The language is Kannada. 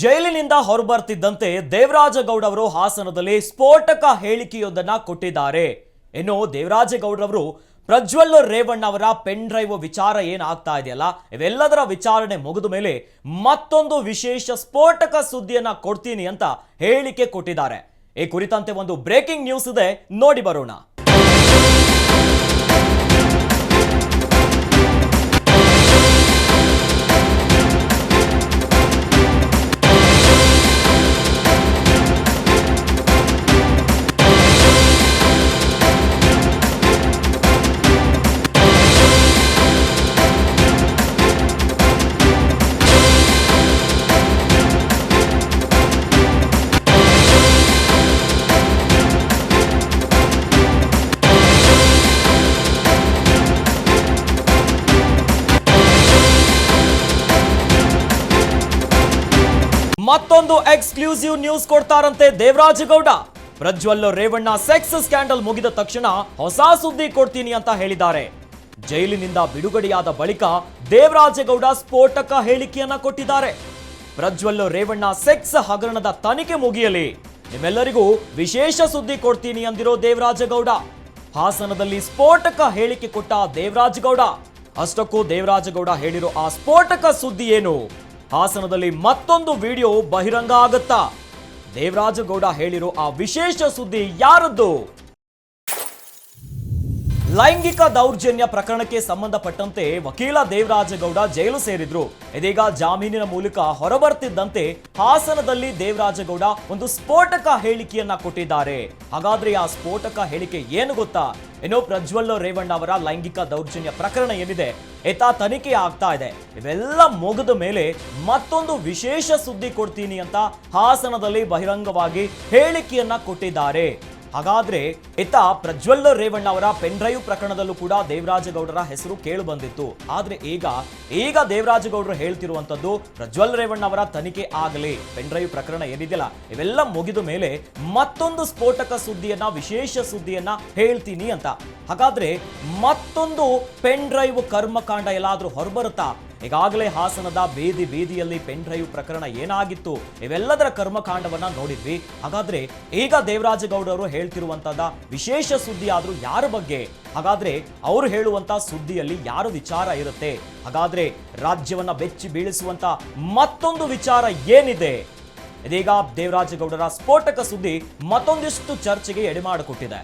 ಜೈಲಿನಿಂದ ಹೊರಬರ್ತಿದ್ದಂತೆ ದೇವರಾಜಗೌಡ ಹಾಸನದಲ್ಲಿ ಸ್ಫೋಟಕ ಹೇಳಿಕೆಯೊಂದನ್ನು ಕೊಟ್ಟಿದ್ದಾರೆ. ಇನ್ನು ದೇವರಾಜಗೌಡರವರು ಪ್ರಜ್ವಲ್ ರೇವಣ್ಣ ಅವರ ಪೆನ್ ಡ್ರೈವ್ ವಿಚಾರ ಏನಾಗ್ತಾ ಇದೆಯಲ್ಲ, ಇವೆಲ್ಲದರ ವಿಚಾರಣೆ ಮುಗಿದ ಮೇಲೆ ಮತ್ತೊಂದು ವಿಶೇಷ ಸ್ಫೋಟಕ ಸುದ್ದಿಯನ್ನ ಕೊಡ್ತೀನಿ ಅಂತ ಹೇಳಿಕೆ ಕೊಟ್ಟಿದ್ದಾರೆ. ಈ ಕುರಿತಂತೆ ಒಂದು ಬ್ರೇಕಿಂಗ್ ನ್ಯೂಸ್ ಇದೆ, ನೋಡಿ ಬರೋಣ. ಮತ್ತೊಂದು ಎಕ್ಸ್ಕ್ಲೂಸಿವ್ ನ್ಯೂಸ್ ಕೊಡ್ತಾರಂತೆ ದೇವರಾಜಗೌಡ. ಪ್ರಜ್ವಲ್ ರೇವಣ್ಣ ಸೆಕ್ಸ್ ಸ್ಕ್ಯಾಂಡಲ್ ಮುಗಿದ ತಕ್ಷಣ ಹೊಸ ಸುದ್ದಿ ಕೊಡ್ತೀನಿ ಅಂತ ಹೇಳಿದ್ದಾರೆ. ಜೈಲಿನಿಂದ ಬಿಡುಗಡೆಯಾದ ಬಳಿಕ ದೇವರಾಜಗೌಡ ಸ್ಫೋಟಕ ಹೇಳಿಕೆಯನ್ನ ಕೊಟ್ಟಿದ್ದಾರೆ. ಪ್ರಜ್ವಲ್ ರೇವಣ್ಣ ಸೆಕ್ಸ್ ಹಗರಣದ ತನಿಖೆ ಮುಗಿಯಲಿ, ನಿಮ್ಮೆಲ್ಲರಿಗೂ ವಿಶೇಷ ಸುದ್ದಿ ಕೊಡ್ತೀನಿ ಅಂದಿರೋ ದೇವರಾಜಗೌಡ. ಹಾಸನದಲ್ಲಿ ಸ್ಫೋಟಕ ಹೇಳಿಕೆ ಕೊಟ್ಟ ದೇವರಾಜಗೌಡ. ಅಷ್ಟಕ್ಕೂ ದೇವರಾಜಗೌಡ ಹೇಳಿರೋ ಆ ಸ್ಫೋಟಕ ಸುದ್ದಿ ಏನು? ಹಾಸನದಲ್ಲಿ ಮತ್ತೊಂದು ವಿಡಿಯೋ ಬಹಿರಂಗ ಆಗುತ್ತಾ? ದೇವರಾಜಗೌಡ ಹೇಳಿರೋ ಆ ವಿಶೇಷ ಸುದ್ದಿ ಯಾರದ್ದು? ಲೈಂಗಿಕ ದೌರ್ಜನ್ಯ ಪ್ರಕರಣಕ್ಕೆ ಸಂಬಂಧಪಟ್ಟಂತೆ ವಕೀಲ ದೇವರಾಜಗೌಡ ಜೈಲು ಸೇರಿದ್ರು. ಇದೀಗ ಜಾಮೀನಿನ ಮೂಲಕ ಹೊರಬರ್ತಿದ್ದಂತೆ ಹಾಸನದಲ್ಲಿ ದೇವರಾಜಗೌಡ ಒಂದು ಸ್ಫೋಟಕ ಹೇಳಿಕೆಯನ್ನ ಕೊಟ್ಟಿದ್ದಾರೆ. ಹಾಗಾದ್ರೆ ಆ ಸ್ಫೋಟಕ ಹೇಳಿಕೆ ಏನು ಗೊತ್ತಾ? ಇನ್ನು ಪ್ರಜ್ವಲ್ ರೇವಣ್ಣ ಅವರ ಲೈಂಗಿಕ ದೌರ್ಜನ್ಯ ಪ್ರಕರಣ ಏನಿದೆ, ತನಿಖೆ ಆಗ್ತಾ ಇದೆ. ಇವೆಲ್ಲ ಮುಗಿದ ಮೇಲೆ ಮತ್ತೊಂದು ವಿಶೇಷ ಸುದ್ದಿ ಕೊಡ್ತೀನಿ ಅಂತ ಹಾಸನದಲ್ಲಿ ಬಹಿರಂಗವಾಗಿ ಹೇಳಿಕೆಯನ್ನ ಕೊಟ್ಟಿದ್ದಾರೆ. ಹಾಗಾದ್ರೆ ಪ್ರಜ್ವಲ್ ರೇವಣ್ಣ ಅವರ ಪೆನ್ ಡ್ರೈವ್ ಪ್ರಕರಣದಲ್ಲೂ ಕೂಡ ದೇವರಾಜಗೌಡರ ಹೆಸರು ಕೇಳು ಬಂದಿತ್ತು. ಆದ್ರೆ ಈಗ ದೇವರಾಜಗೌಡರು ಹೇಳ್ತಿರುವಂತದ್ದು ಪ್ರಜ್ವಲ್ ರೇವಣ್ಣ ಅವರ ತನಿಖೆ ಆಗಲಿ, ಪೆನ್ ಡ್ರೈವ್ ಪ್ರಕರಣ ಏನಿದೆಯಲ್ಲ ಇವೆಲ್ಲ ಮುಗಿದ ಮೇಲೆ ಮತ್ತೊಂದು ಸ್ಫೋಟಕ ಸುದ್ದಿಯನ್ನ, ವಿಶೇಷ ಸುದ್ದಿಯನ್ನ ಹೇಳ್ತೀನಿ ಅಂತ. ಹಾಗಾದ್ರೆ ಮತ್ತೊಂದು ಪೆನ್ ಡ್ರೈವ್ ಕರ್ಮಕಾಂಡ ಎಲ್ಲಾದ್ರೂ ಹೊರಬರುತ್ತಾ? ಈಗಾಗಲೇ ಹಾಸನದ ಬೀದಿಯಲ್ಲಿ ಪೆನ್ ಡ್ರೈವ್ ಪ್ರಕರಣ ಏನಾಗಿತ್ತು, ಇವೆಲ್ಲದರ ಕರ್ಮಕಾಂಡವನ್ನ ನೋಡಿದ್ವಿ. ಹಾಗಾದ್ರೆ ಈಗ ದೇವರಾಜಗೌಡರು ಹೇಳ್ತಿರುವಂತದ ವಿಶೇಷ ಸುದ್ದಿ ಆದ್ರೂ ಯಾರ ಬಗ್ಗೆ? ಹಾಗಾದ್ರೆ ಅವರು ಹೇಳುವಂತ ಸುದ್ದಿಯಲ್ಲಿ ಯಾರ ವಿಚಾರ ಇರುತ್ತೆ? ಹಾಗಾದ್ರೆ ರಾಜ್ಯವನ್ನ ಬೆಚ್ಚಿ ಬೀಳಿಸುವಂತ ಮತ್ತೊಂದು ವಿಚಾರ ಏನಿದೆ? ಇದೀಗ ದೇವರಾಜಗೌಡರ ಸ್ಫೋಟಕ ಸುದ್ದಿ ಮತ್ತೊಂದಿಷ್ಟು ಚರ್ಚೆಗೆ ಎಡೆಮಾಡಿಕೊಟ್ಟಿದೆ.